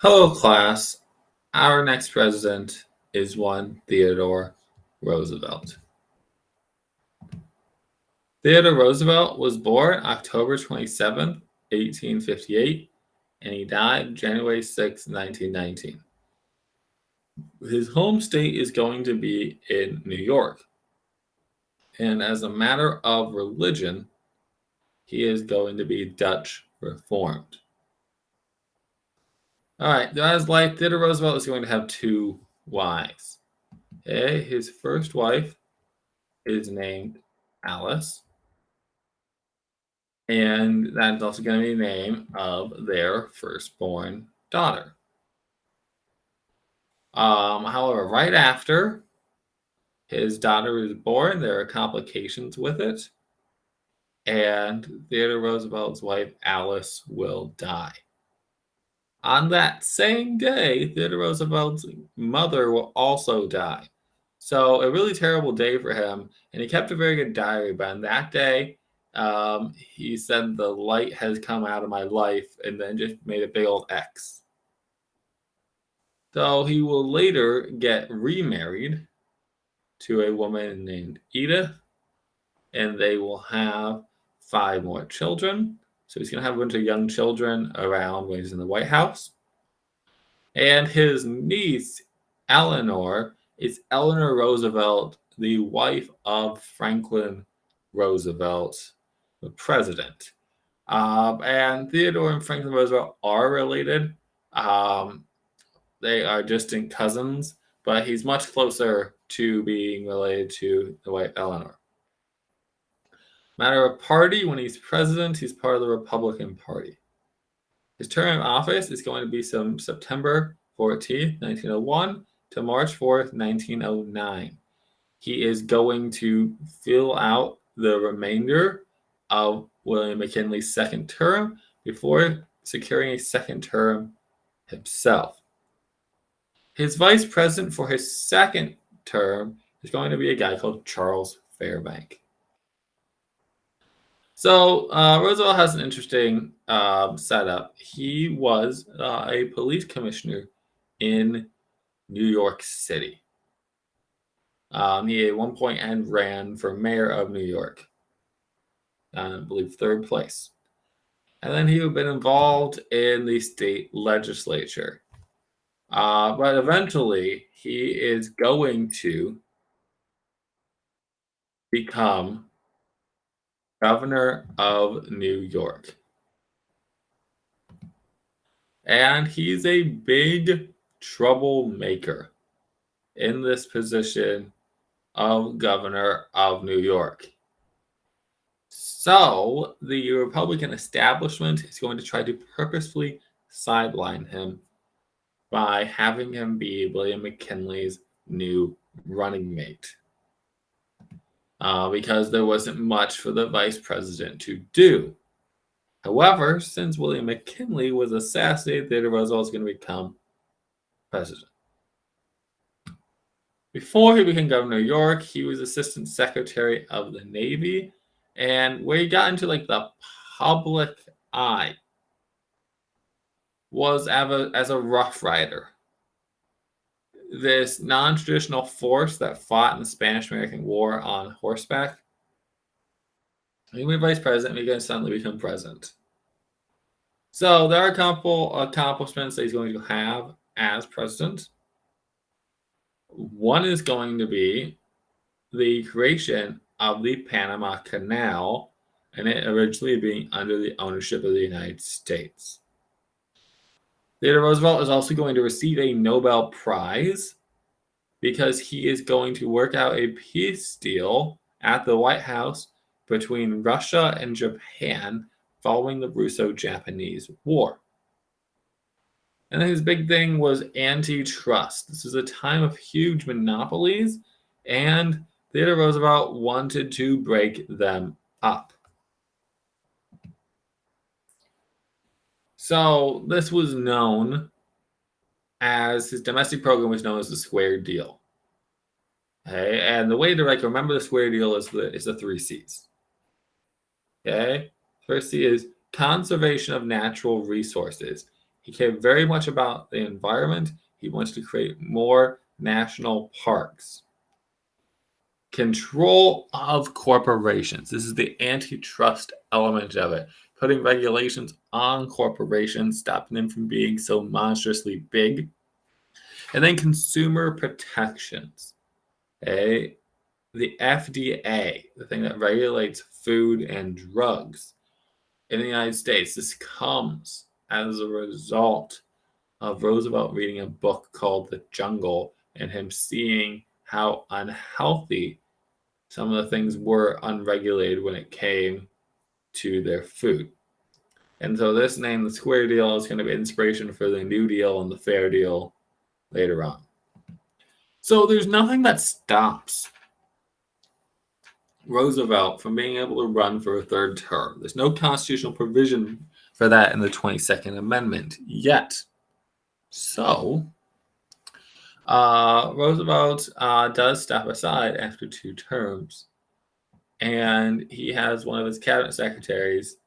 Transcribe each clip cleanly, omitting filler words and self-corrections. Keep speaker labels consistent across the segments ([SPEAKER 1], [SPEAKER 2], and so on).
[SPEAKER 1] Hello, class. Our next president is one Theodore Roosevelt. Theodore Roosevelt was born October 27th, 1858, and he died January 6, 1919. His home state is going to be in New York. And as a matter of religion, he is going to be Dutch Reformed. All right, throughout his life, Theodore Roosevelt is going to have two wives. Okay, his first wife is named Alice, and that's also going to be the name of their firstborn daughter. However, right after his daughter is born, there are complications with it, and Theodore Roosevelt's wife Alice will die. On that same day, Theodore Roosevelt's mother will also die. So a really terrible day for him, and he kept a very good diary. But on that day, he said the light has come out of my life, and then just made a big old X. So he will later get remarried to a woman named Edith, and they will have 5 more children. So he's going to have a bunch of young children around when he's in the White House. And his niece, Eleanor, is Eleanor Roosevelt, the wife of Franklin Roosevelt, the president. And Theodore and Franklin Roosevelt are related. They are distant cousins, but he's much closer to being related to the wife Eleanor. Matter of party, when he's president, he's part of the Republican Party. His term of office is going to be from September 14th, 1901 to March 4th, 1909. He is going to fill out the remainder of William McKinley's second term before securing a second term himself. His vice president for his second term is going to be a guy called Charles Fairbank. So Roosevelt has an interesting setup. He was a police commissioner in New York City. He at one point ran for mayor of New York. I believe 3rd place. And then he had been involved in the state legislature. But eventually, he is going to become governor of New York. And he's a big troublemaker in this position of governor of New York. So the Republican establishment is going to try to purposefully sideline him by having him be William McKinley's new running mate. Because there wasn't much for the vice president to do. However, since William McKinley was assassinated, Theodore Roosevelt is going to become president. Before he became governor of New York, he was assistant secretary of the Navy, and where he got into like the public eye was as a Rough Rider. This non-traditional force that fought in the Spanish-American War on horseback. He was vice president, and he can suddenly become president. So there are a couple accomplishments that he's going to have as president. One is going to be the creation of the Panama Canal, and it originally being under the ownership of the United States. Theodore Roosevelt is also going to receive a Nobel Prize because he is going to work out a peace deal at the White House between Russia and Japan following the Russo-Japanese War. And then his big thing was antitrust. This was a time of huge monopolies, and Theodore Roosevelt wanted to break them up. So this was known as, his domestic program was known as the Square Deal. Okay, and the way to remember the Square Deal is the 3 C's. Okay, first C is conservation of natural resources. He cared very much about the environment. He wants to create more national parks. Control of corporations. This is the antitrust element of it. Putting regulations on corporations, stopping them from being so monstrously big. And then consumer protections. Okay? The FDA, the thing that regulates food and drugs in the United States, this comes as a result of Roosevelt reading a book called The Jungle and him seeing how unhealthy some of the things were unregulated when it came to their food. And so this name, the Square Deal, is going to be inspiration for the New Deal and the Fair Deal later on. So there's nothing that stops Roosevelt from being able to run for a third term. There's no constitutional provision for that in the 22nd Amendment yet. So Roosevelt does step aside after 2 terms, and he has one of his cabinet secretaries,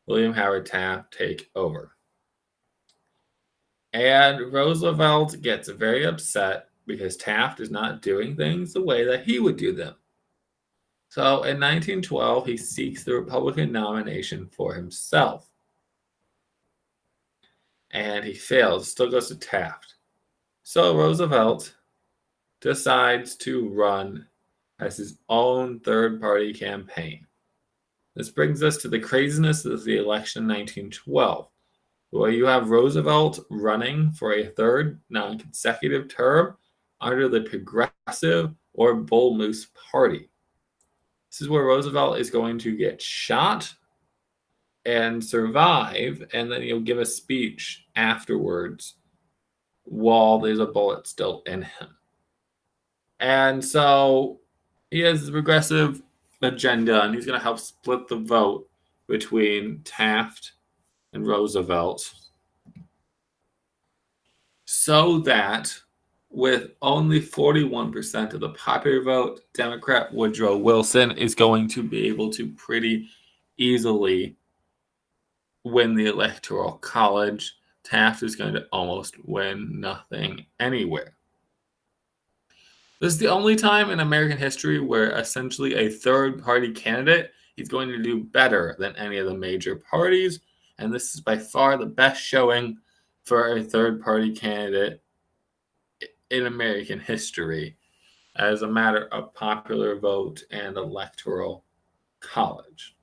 [SPEAKER 1] William Howard Taft, take over. And Roosevelt gets very upset because Taft is not doing things the way that he would do them. So in 1912, he seeks the Republican nomination for himself. And he fails, still goes to Taft. So Roosevelt decides to run as his own third-party campaign. This brings us to the craziness of the election in 1912, where you have Roosevelt running for a third non-consecutive term under the Progressive or Bull Moose Party. This is where Roosevelt is going to get shot and survive, and then he'll give a speech afterwards while there's a bullet still in him. And so he has a progressive agenda, and he's going to help split the vote between Taft and Roosevelt so that with only 41% of the popular vote, Democrat Woodrow Wilson is going to be able to pretty easily win the Electoral College. Taft is going to almost win nothing anywhere. This is the only time in American history where essentially a third-party candidate is going to do better than any of the major parties, and this is by far the best showing for a third-party candidate in American history as a matter of popular vote and Electoral College.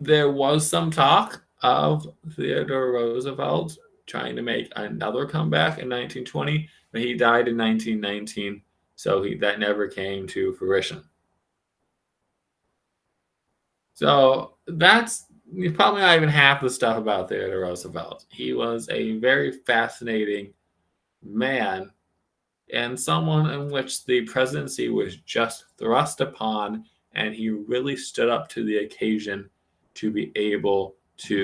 [SPEAKER 1] There was some talk of Theodore Roosevelt trying to make another comeback in 1920, but he died in 1919, so that never came to fruition. So that's probably not even half the stuff about Theodore Roosevelt. He was a very fascinating man and someone in which the presidency was just thrust upon, and he really stood up to the occasion to be able to